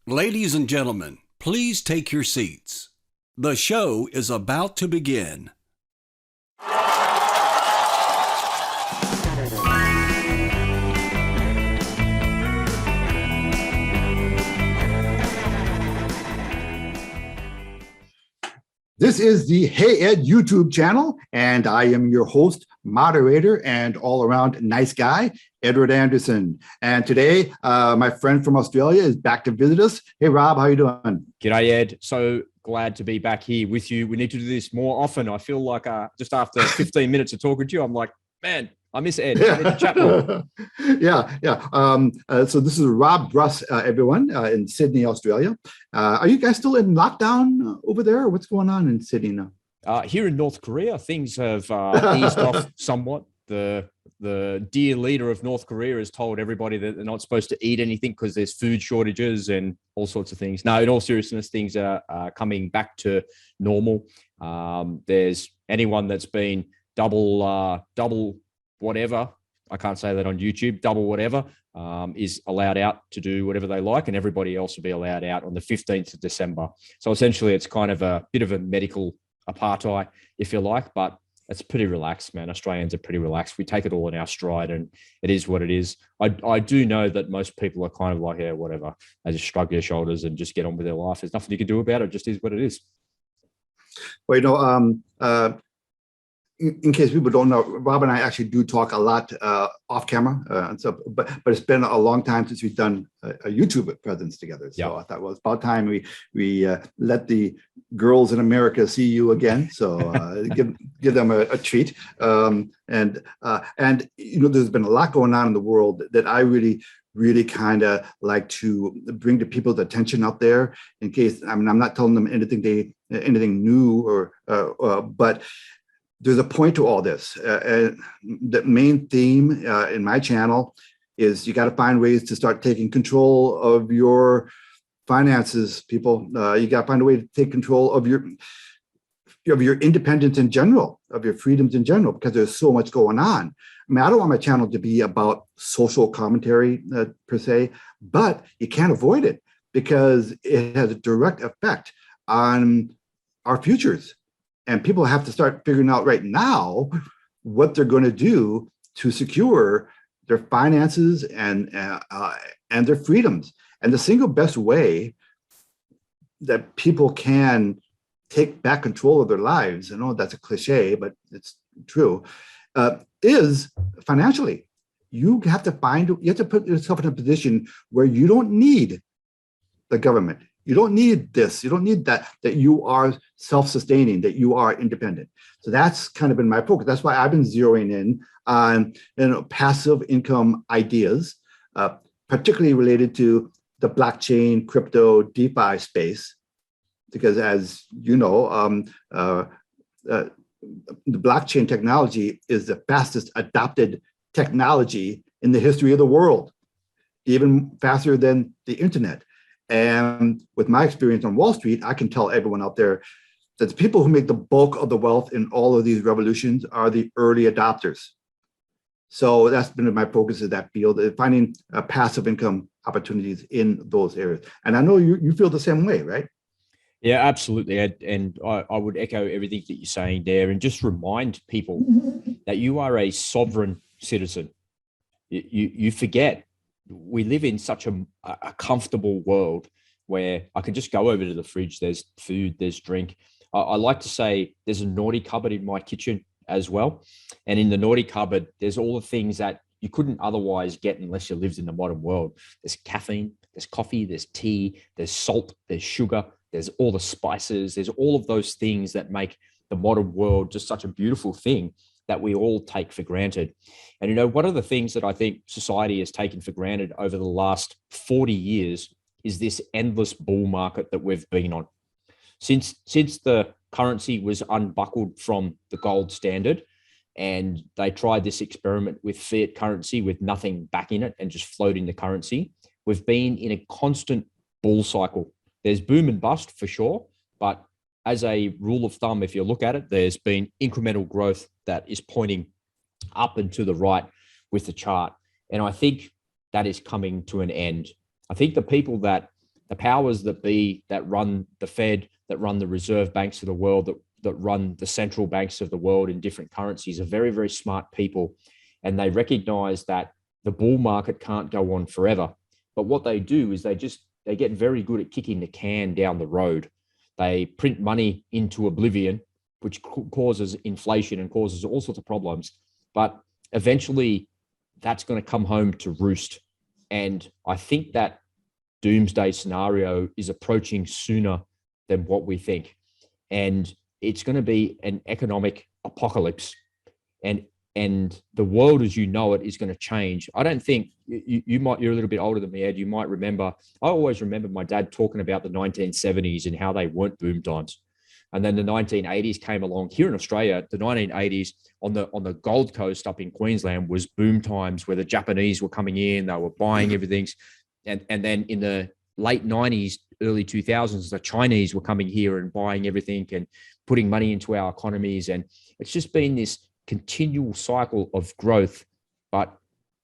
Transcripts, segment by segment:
Ladies and gentlemen, please take your seats. The show is about to begin. This is the Hey Ed YouTube channel, and I am your host, moderator, and all-around nice guy, Edward Anderson. And today, my friend from Australia is back to visit us. Hey, Rob, how you doing? G'day, Ed. So glad to be back here with you. We need to do this more often. I feel like just after 15 minutes of talking to you, I'm like, man, I miss Ed. I need to chat more. Yeah. So this is Rob Bruss, everyone, in Sydney, Australia. Are you guys still in lockdown over there? Or what's going on in Sydney now? Here in North Korea, things have eased off somewhat. The dear leader of North Korea has told everybody that they're not supposed to eat anything because there's food shortages and all sorts of things. No, in all seriousness, things are coming back to normal. There's anyone that's been double whatever, I can't say that on YouTube, double whatever, is allowed out to do whatever they like, and everybody else will be allowed out on the 15th of December. So essentially it's kind of a bit of a medical apartheid, if you like, but it's pretty relaxed, man. Australians are pretty relaxed. We take it all in our stride, and it is what it is. I do know that most people are kind of like, yeah, whatever. They just shrug their shoulders and just get on with their life. There's nothing you can do about it. It just is what it is. Well, in case people don't know, Rob and I actually do talk a lot off camera, and so. But it's been a long time since we've done a YouTube presence together. So I thought, well, it's about time we let the girls in America see you again. So give them a treat. And there's been a lot going on in the world that I really kind of like to bring to people's attention out there. In case, I mean, I'm not telling them anything new but there's a point to all this. The main theme in my channel is you got to find ways to start taking control of your finances, people. You got to find a way to take control of your independence in general, of your freedoms in general, because there's so much going on. I mean, I don't want my channel to be about social commentary per se, but you can't avoid it because it has a direct effect on our futures. And people have to start figuring out right now what they're going to do to secure their finances and their freedoms. And the single best way that people can take back control of their lives, I know that's a cliche, but it's true, is financially. You have to put yourself in a position where you don't need the government. You don't need this. You don't need that you are self-sustaining, that you are independent. So that's kind of been my focus. That's why I've been zeroing in on passive income ideas, particularly related to the blockchain, crypto, DeFi space. Because as you know, the blockchain technology is the fastest adopted technology in the history of the world, even faster than the internet. And with my experience on Wall Street, I can tell everyone out there that the people who make the bulk of the wealth in all of these revolutions are the early adopters. So that's been my focus in that field, finding passive income opportunities in those areas. And I know you feel the same way, right? Yeah, absolutely, Ed. And I would echo everything that you're saying there, and just remind people that you are a sovereign citizen. You forget we live in such a comfortable world where I can just go over to the fridge. There's food, there's drink. I like to say there's a naughty cupboard in my kitchen as well. And in the naughty cupboard, there's all the things that you couldn't otherwise get unless you lived in the modern world. There's caffeine, there's coffee, there's tea, there's salt, there's sugar, there's all the spices, there's all of those things that make the modern world just such a beautiful thing that we all take for granted. And, one of the things that I think society has taken for granted over the last 40 years is this endless bull market that we've been on. Since the currency was unbuckled from the gold standard and they tried this experiment with fiat currency with nothing back in it and just floating the currency, we've been in a constant bull cycle. There's boom and bust for sure, but as a rule of thumb, if you look at it, there's been incremental growth that is pointing up and to the right with the chart. And I think that is coming to an end. I think the people that the powers that be that run the Fed, that run the reserve banks of the world, that run the central banks of the world in different currencies are very, very smart people. And they recognize that the bull market can't go on forever. But what they do is they get very good at kicking the can down the road. They print money into oblivion, which causes inflation and causes all sorts of problems. But eventually that's going to come home to roost. And I think that doomsday scenario is approaching sooner than what we think. And it's going to be an economic apocalypse. And the world as you know it is going to change. I don't think you're a little bit older than me, Ed. You might remember, I always remember my dad talking about the 1970s and how they weren't boom times. And then the 1980s came along. Here in Australia, the 1980s on the Gold Coast up in Queensland was boom times where the Japanese were coming in, they were buying everything. And then in the late 90s, early 2000s, the Chinese were coming here and buying everything and putting money into our economies. And it's just been this continual cycle of growth. But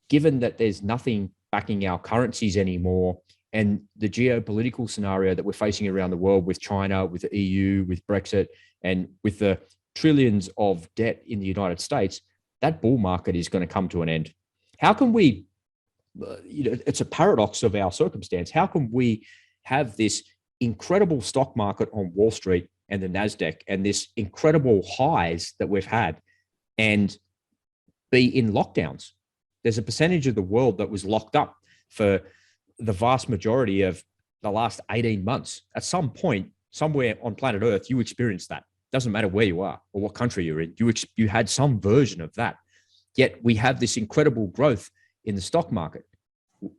given that there's nothing backing our currencies anymore, and the geopolitical scenario that we're facing around the world with China, with the EU, with Brexit, and with the trillions of debt in the United States, that bull market is going to come to an end. How can we, it's a paradox of our circumstance. How can we have this incredible stock market on Wall Street and the NASDAQ and this incredible highs that we've had and be in lockdowns? There's a percentage of the world that was locked up for the vast majority of the last 18 months. At some point, somewhere on planet Earth, you experienced that. Doesn't matter where you are or what country you're in. You had some version of that. Yet we have this incredible growth in the stock market.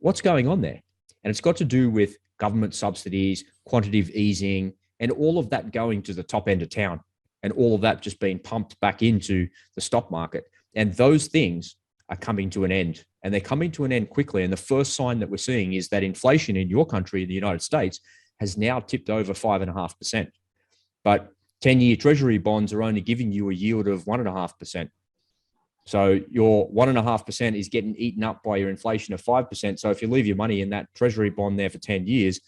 What's going on there? And it's got to do with government subsidies, quantitative easing, and all of that going to the top end of town, and all of that just being pumped back into the stock market. And those things are coming to an end, and they're coming to an end quickly. And the first sign that we're seeing is that inflation in your country, in the United States, has now tipped over 5.5%. But 10-year treasury bonds are only giving you a yield of 1.5%. So your 1.5% is getting eaten up by your inflation of 5%. So if you leave your money in that treasury bond there for 10 years,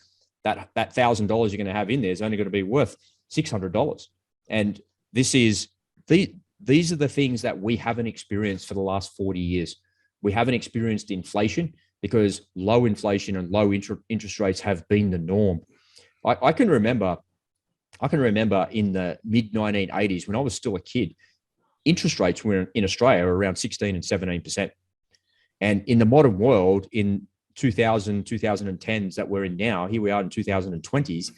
that $1,000 you're going to have in there is only going to be worth $600. And these are the things that we haven't experienced for the last 40 years. We haven't experienced inflation because low inflation and low interest rates have been the norm. I can remember in the mid 1980s when I was still a kid, interest rates were in Australia were around 16 and 17%. And in the modern world, in 2010s that we're in now, here we are in 2020s,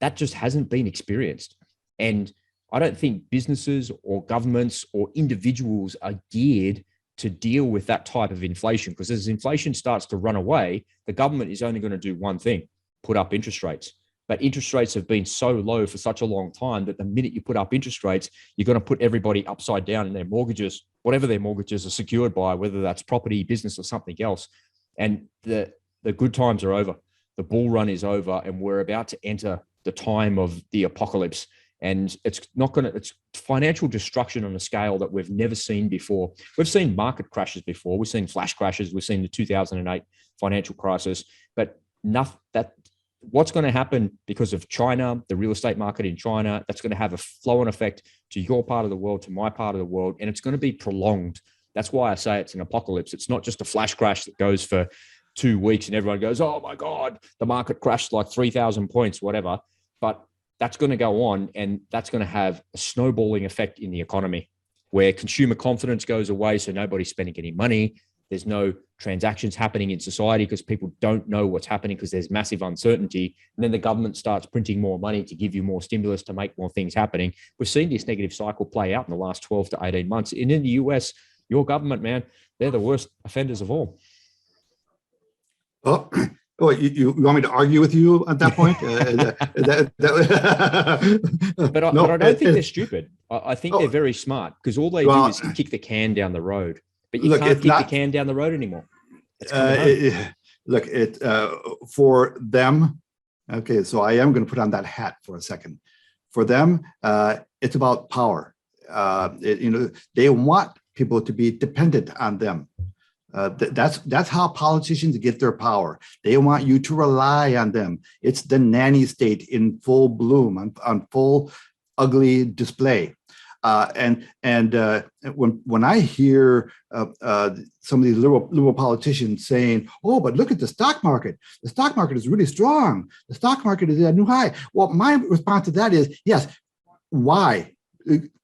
that just hasn't been experienced. And I don't think businesses or governments or individuals are geared to deal with that type of inflation, because as inflation starts to run away, the government is only going to do one thing, put up interest rates. But interest rates have been so low for such a long time that the minute you put up interest rates, you're going to put everybody upside down in their mortgages, whatever their mortgages are secured by, whether that's property, business, or something else. And the good times are over. The bull run is over, and we're about to enter the time of the apocalypse. And it's financial destruction on a scale that we've never seen before. We've seen market crashes before. We've seen flash crashes. We've seen the 2008 financial crisis. But what's going to happen because of China, the real estate market in China, that's going to have a flow-on effect to your part of the world, to my part of the world, and it's going to be prolonged. That's why I say it's an apocalypse. It's not just a flash crash that goes for 2 weeks and everyone goes, oh my God, the market crashed like 3,000 points, whatever. But that's going to go on, and that's going to have a snowballing effect in the economy where consumer confidence goes away. So nobody's spending any money. There's no transactions happening in society because people don't know what's happening because there's massive uncertainty. And then the government starts printing more money to give you more stimulus to make more things happening. We've seen this negative cycle play out in the last 12 to 18 months. And in the US, your government, man, they're the worst offenders of all. Oh, you want me to argue with you at that point? But I don't think they're stupid. I think they're very smart, because all they do is kick the can down the road. But you can't kick the can down the road anymore. For them, okay, so I am going to put on that hat for a second. For them, it's about power. They want people to be dependent on them. That's how politicians get their power. They want you to rely on them. It's the nanny state in full bloom, on full ugly display. When I hear some of these liberal politicians saying, "Oh, but look at the stock market. The stock market is really strong. The stock market is at a new high." Well, my response to that is, yes. Why?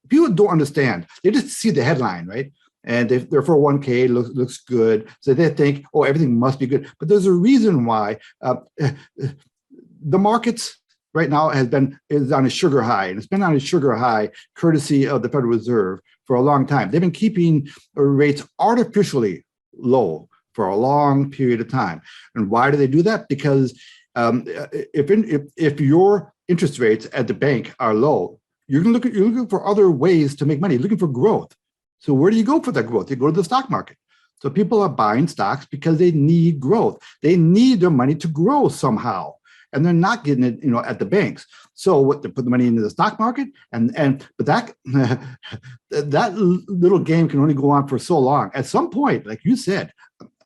People don't understand. They just see the headline, right? And if their 401k looks good, so they think, oh, everything must be good. But there's a reason why the markets right now is on a sugar high, and it's been on a sugar high courtesy of the Federal Reserve for a long time. They've been keeping rates artificially low for a long period of time. And why do they do that? Because if your interest rates at the bank are low, you're looking for other ways to make money, looking for growth. So where do you go for that growth? You go to the stock market. So people are buying stocks because they need growth. They need their money to grow somehow, and they're not getting it, at the banks. So what, they put the money into the stock market, but that that little game can only go on for so long. At some point, like you said,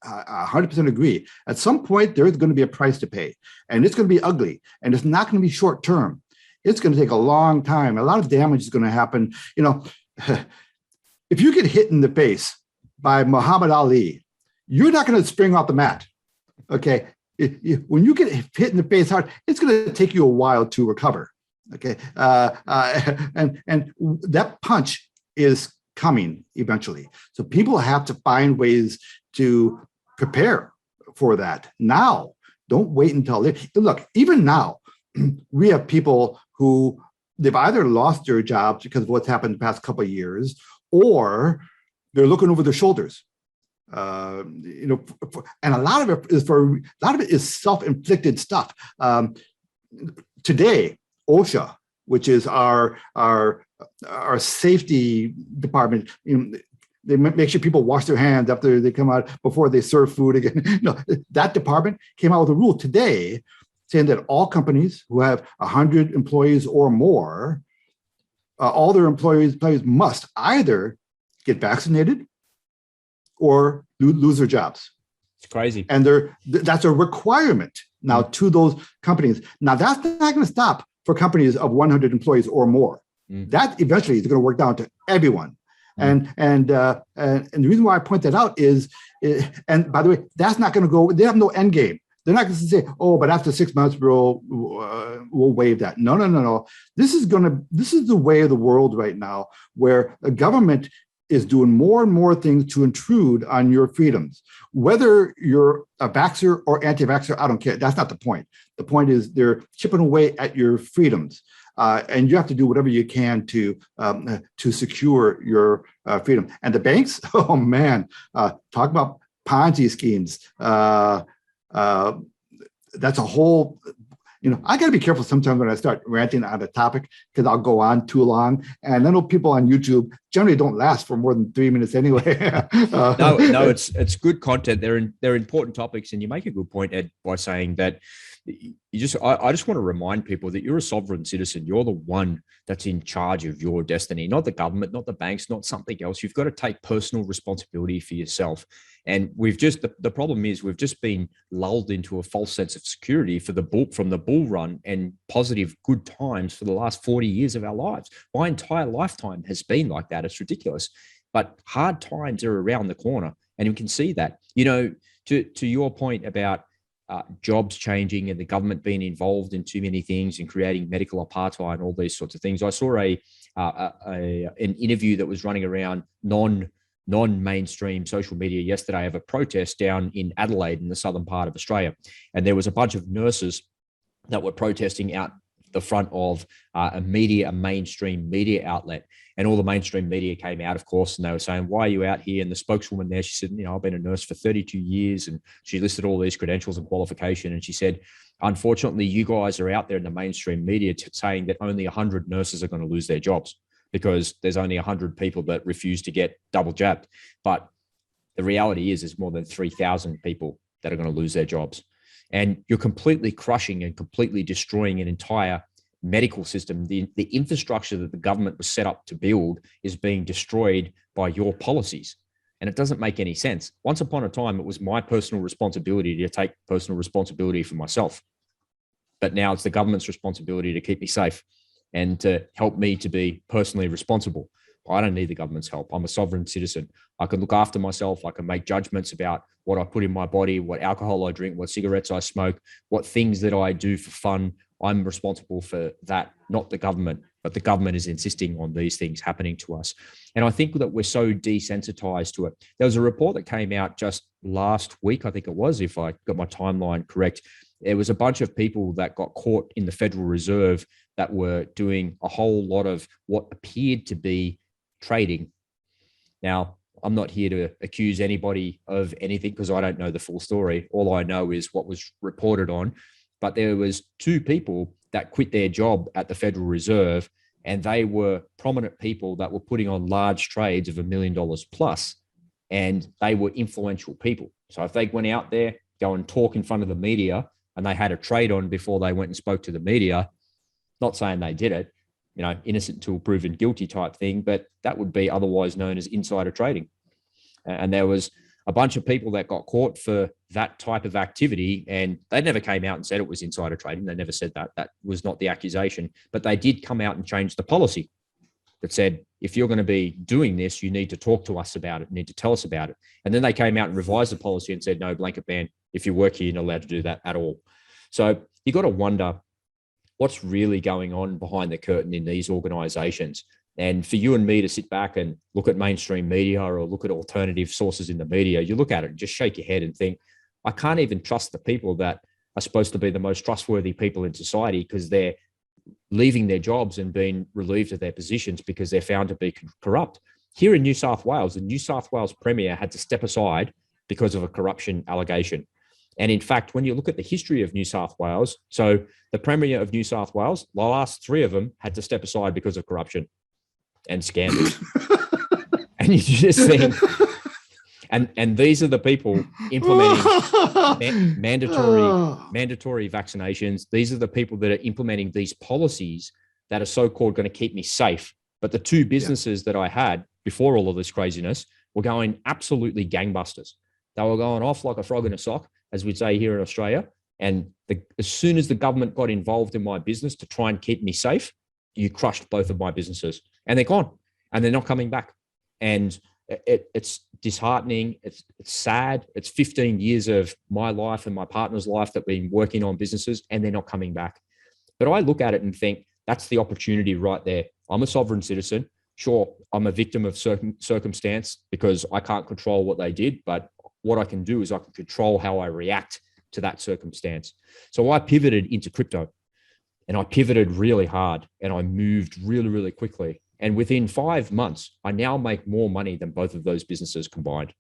I 100% agree. At some point, there's going to be a price to pay, and it's going to be ugly, and it's not going to be short term. It's going to take a long time. A lot of damage is going to happen. If you get hit in the face by Muhammad Ali, you're not going to spring off the mat. Okay. When you get hit in the face hard, it's going to take you a while to recover. Okay. And that punch is coming eventually. So people have to find ways to prepare for that now. Don't wait until look, even now, we have people who they've either lost their jobs because of what's happened the past couple of years, or they're looking over their shoulders. And a lot of it is self-inflicted stuff. Today, OSHA, which is our safety department, they make sure people wash their hands after they come out before they serve food again. That department came out with a rule today saying that all companies who have 100 employees or more, all their employees must either get vaccinated or lose their jobs. It's crazy. And that's a requirement now to those companies. Now, that's not going to stop for companies of 100 employees or more. That eventually is going to work down to everyone. And the reason why I point that out is, and by the way, that's not going to go, they have no end game. They're not going to say, oh, but after 6 months, we'll waive that. No. This is the way of the world right now, where the government is doing more and more things to intrude on your freedoms. Whether you're a vaxxer or anti-vaxxer, I don't care. That's not the point. The point is they're chipping away at your freedoms. And you have to do whatever you can to secure your freedom. And the banks, oh man, talk about Ponzi schemes. That's a whole, I got to be careful sometimes when I start ranting on a topic, because I'll go on too long. And I know people on YouTube generally don't last for more than 3 minutes anyway. No, it's good content. They're important topics, and you make a good point, Ed, by saying that I just want to remind people that you're a sovereign citizen. You're the one that's in charge of your destiny, not the government, not the banks, not something else. You've got to take personal responsibility for yourself. And the problem is we've just been lulled into a false sense of security from the bull run and positive good times for the last 40 years of our lives. My entire lifetime has been like that. It's ridiculous. But hard times are around the corner, and you can see that. To your point about jobs changing and the government being involved in too many things and creating medical apartheid and all these sorts of things. I saw an interview that was running around non-mainstream social media yesterday of a protest down in Adelaide in the southern part of Australia. And there was a bunch of nurses that were protesting out the front of a mainstream media outlet. And all the mainstream media came out, of course, and they were saying, why are you out here? And the spokeswoman there, she said, I've been a nurse for 32 years. And she listed all these credentials and qualification. And she said, unfortunately, you guys are out there in the mainstream media saying that only 100 nurses are going to lose their jobs because there's only 100 people that refuse to get double jabbed. But the reality is there's more than 3,000 people that are going to lose their jobs. And you're completely crushing and completely destroying an entire medical system. The infrastructure that the government was set up to build is being destroyed by your policies. And it doesn't make any sense. Once upon a time, it was my personal responsibility to take personal responsibility for myself. But now it's the government's responsibility to keep me safe and to help me to be personally responsible. I don't need the government's help. I'm a sovereign citizen. I can look after myself. I can make judgments about what I put in my body, what alcohol I drink, what cigarettes I smoke, what things that I do for fun. I'm responsible for that, not the government. But the government is insisting on these things happening to us. And I think that we're so desensitized to it. There was a report that came out just last week, I think it was, if I got my timeline correct. There was a bunch of people that got caught in the Federal Reserve that were doing a whole lot of what appeared to be trading. Now, I'm not here to accuse anybody of anything because I don't know the full story. All I know is what was reported on. But there was two people that quit their job at the Federal Reserve, and they were prominent people that were putting on large trades of $1 million plus, and they were influential people. So if they went out there, go and talk in front of the media, and they had a trade on before they went and spoke to the media, not saying they did it, innocent until proven guilty type thing, but that would be otherwise known as insider trading. And there was a bunch of people that got caught for that type of activity, and they never came out and said it was insider trading. They never said that. That was not the accusation, but they did come out and change the policy that said, if you're going to be doing this, you need to talk to us about it, you need to tell us about it. And then they came out and revised the policy and said, no, blanket ban. If you work here, you're not allowed to do that at all. So you got to wonder what's really going on behind the curtain in these organizations. And for you and me to sit back and look at mainstream media or look at alternative sources in the media, you look at it and just shake your head and think, I can't even trust the people that are supposed to be the most trustworthy people in society because they're leaving their jobs and being relieved of their positions because they're found to be corrupt. Here in New South Wales, the New South Wales Premier had to step aside because of a corruption allegation. And in fact, when you look at the history of New South Wales, so the Premier of New South Wales, the last three of them had to step aside because of corruption and scandals. And you just think, and these are the people implementing mandatory vaccinations. These are the people that are implementing these policies that are so-called going to keep me safe. But the two businesses that I had before all of this craziness were going absolutely gangbusters. They were going off like a frog in a sock, as we'd say here in Australia. And as soon as the government got involved in my business to try and keep me safe, you crushed both of my businesses. And they're gone, and they're not coming back. And it's disheartening. It's sad. It's 15 years of my life and my partner's life that we've been working on businesses, and they're not coming back. But I look at it and think that's the opportunity right there. I'm a sovereign citizen. Sure, I'm a victim of circumstance because I can't control what they did, but what I can do is I can control how I react to that circumstance. So I pivoted into crypto, and I pivoted really hard, and I moved really, really quickly. And within 5 months, I now make more money than both of those businesses combined.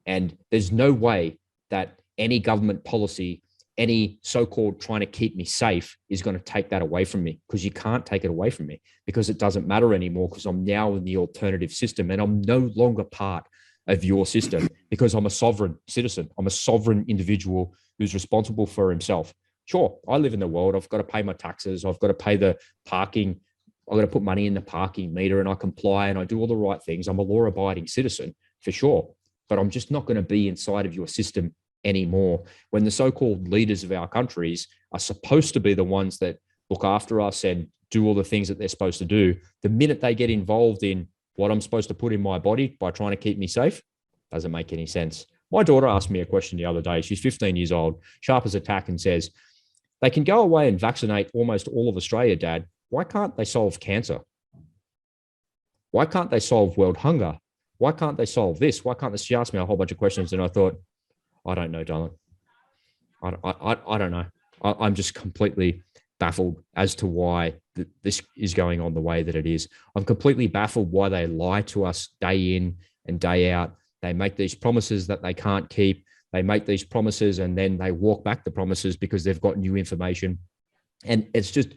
And there's no way that any government policy, any so-called trying to keep me safe is going to take that away from me, because you can't take it away from me because it doesn't matter anymore, because I'm now in the alternative system and I'm no longer part of your system because I'm a sovereign citizen. I'm a sovereign individual who's responsible for himself. Sure, I live in the world. I've got to pay my taxes. I've got to pay the parking. I've got to put money in the parking meter, and I comply and I do all the right things. I'm a law-abiding citizen for sure, but I'm just not going to be inside of your system anymore. When the so-called leaders of our countries are supposed to be the ones that look after us and do all the things that they're supposed to do, the minute they get involved in what I'm supposed to put in my body by trying to keep me safe, doesn't make any sense. My daughter asked me a question the other day. She's 15 years old, sharp as a tack, and says, they can go away and vaccinate almost all of Australia, Dad. Why can't they solve cancer? Why can't they solve world hunger? Why can't they solve this? Why can't they? She asked me a whole bunch of questions, and I thought, I don't know, darling. I don't know. I'm just completely baffled as to why this is going on the way that it is. I'm completely baffled why they lie to us day in and day out. They make these promises that they can't keep. They make these promises and then they walk back the promises because they've got new information. And it's just,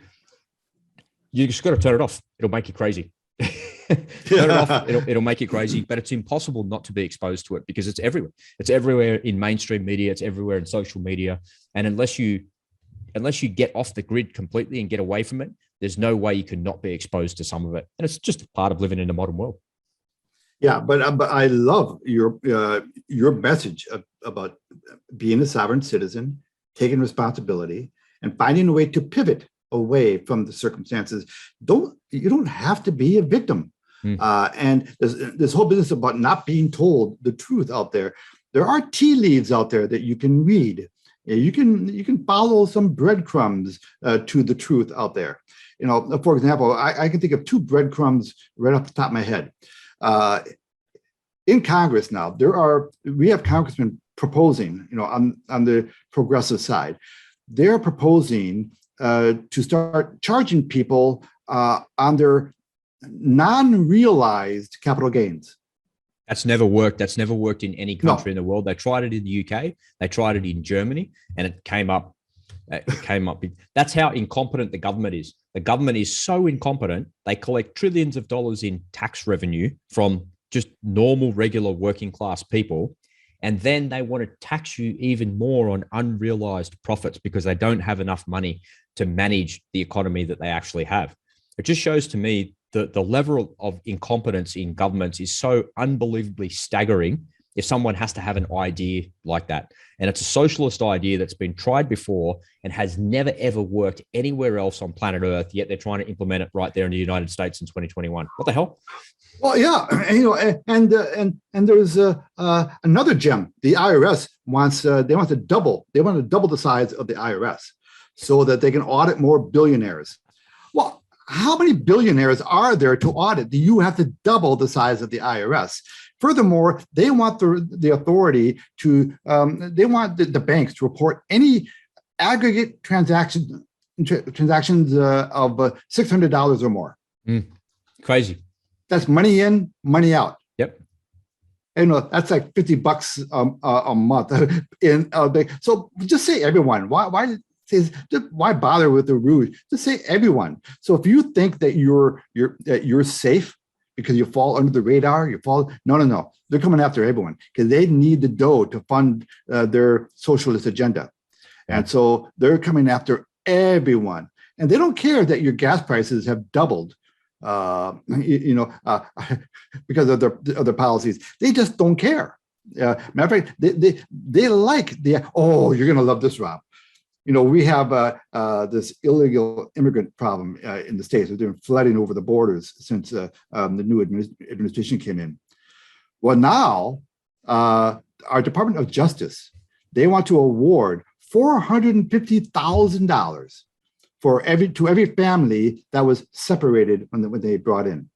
you just got to turn it off. It'll make you crazy. Turn it off. It'll make you crazy, but it's impossible not to be exposed to it because it's everywhere. It's everywhere in mainstream media. It's everywhere in social media. And unless you get off the grid completely and get away from it, there's no way you can not be exposed to some of it. And it's just a part of living in the modern world. Yeah, but I love your message about being a sovereign citizen, taking responsibility, and finding a way to pivot away from the circumstances. You don't have to be a victim. And this whole business about not being told the truth out there. There are tea leaves out there that you can read. You can follow some breadcrumbs to the truth out there. You know, for example, I can think of two breadcrumbs right off the top of my head. In Congress now, we have congressmen proposing, you know, on the progressive side, they're proposing to start charging people on their non-realized capital gains. That's never worked. That's never worked in any country in the world. They tried it in the UK. They tried it in Germany, and it came up. That's how incompetent the government is. The government is so incompetent. They collect trillions of dollars in tax revenue from just normal, regular working class people. And then they want to tax you even more on unrealized profits because they don't have enough money to manage the economy that they actually have. It just shows to me that the level of incompetence in governments is so unbelievably staggering if someone has to have an idea like that. And it's a socialist idea that's been tried before and has never, ever worked anywhere else on planet Earth, yet they're trying to implement it right there in the United States in 2021. What the hell? Well, yeah, and, you know, and there's another gem. The IRS wants they want to double the size of the IRS so that they can audit more billionaires. Well, how many billionaires are there to audit? You have to double the size of the IRS. Furthermore, they want the authority to they want the banks to report any aggregate transactions of $600 or more. Crazy. That's money in, money out. Yep. And that's like $50 a month. So just say everyone. Why bother with the rouge? Just say everyone. So if you think that you're safe because you fall under the radar, no. They're coming after everyone because they need the dough to fund their socialist agenda. And so they're coming after everyone. And they don't care that your gas prices have doubled. Because of their policies, they just don't care. Matter of fact, they like you're going to love this, Rob. You know, we have this illegal immigrant problem in the States. They've been flooding over the borders since the new administration came in. Well, now our Department of Justice, they want to award $450,000 to every family that was separated when they brought in.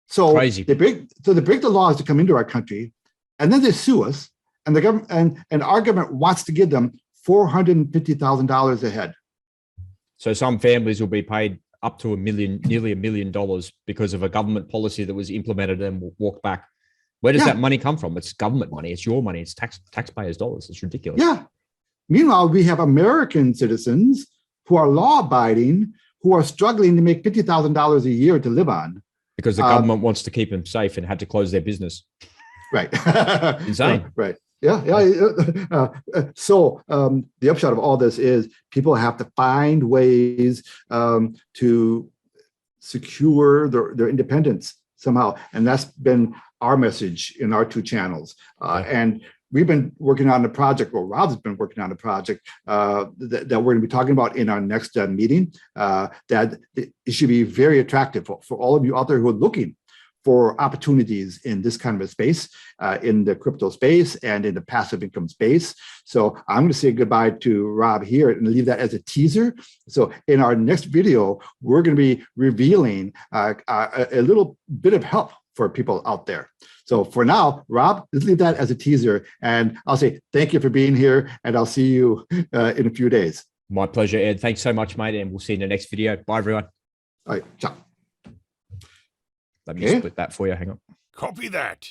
So crazy. They break the laws to come into our country, and then they sue us, and the government and our government wants to give them $450,000 a head. So some families will be paid up to nearly $1 million because of a government policy that was implemented and walked back. Where does that money come from? It's government money. It's your money. It's taxpayers' dollars. It's ridiculous. Yeah. Meanwhile, we have American citizens who are law-abiding, who are struggling to make $50,000 a year to live on. Because the government wants to keep them safe and had to close their business. Right. Insane. Right. Yeah. So the upshot of all this is people have to find ways to secure their independence somehow. And that's been our message in our two channels. And we've been working on a project, Rob's been working on a project that we're going to be talking about in our next meeting, that it should be very attractive for all of you out there who are looking for opportunities in this kind of a space, in the crypto space and in the passive income space. So I'm going to say goodbye to Rob here and leave that as a teaser. So in our next video, we're going to be revealing a little bit of help for people out there. So for now, Rob, let's leave that as a teaser. And I'll say thank you for being here, and I'll see you in a few days. My pleasure, Ed. Thanks so much, mate. And we'll see you in the next video. Bye, everyone. All right, ciao. Let me split that for you. Hang on. Copy that.